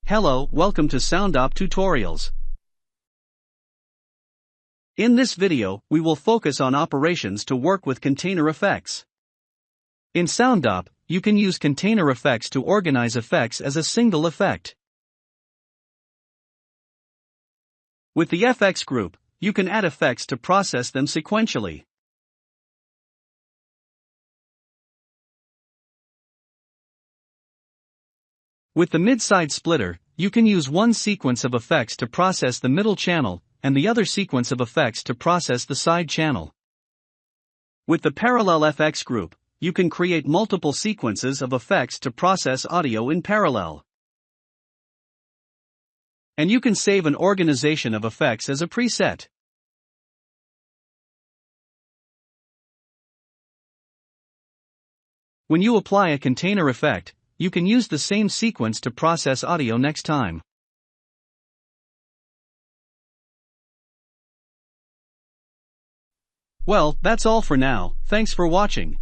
Hello, welcome to Soundop tutorials. In this video, we will focus on operations to work with container effects. In Soundop, you can use container effects to organize effects as a single effect. With the FX group, you can add effects to process them sequentially. With the mid-side splitter, you can use one sequence of effects to process the middle channel, and the other sequence of effects to process the side channel. With the parallel FX group, you can create multiple sequences of effects to process audio in parallel. And you can save an organization of effects as a preset. When you apply a container effect, you can use the same sequence to process audio next time. Well, that's all for now. Thanks for watching.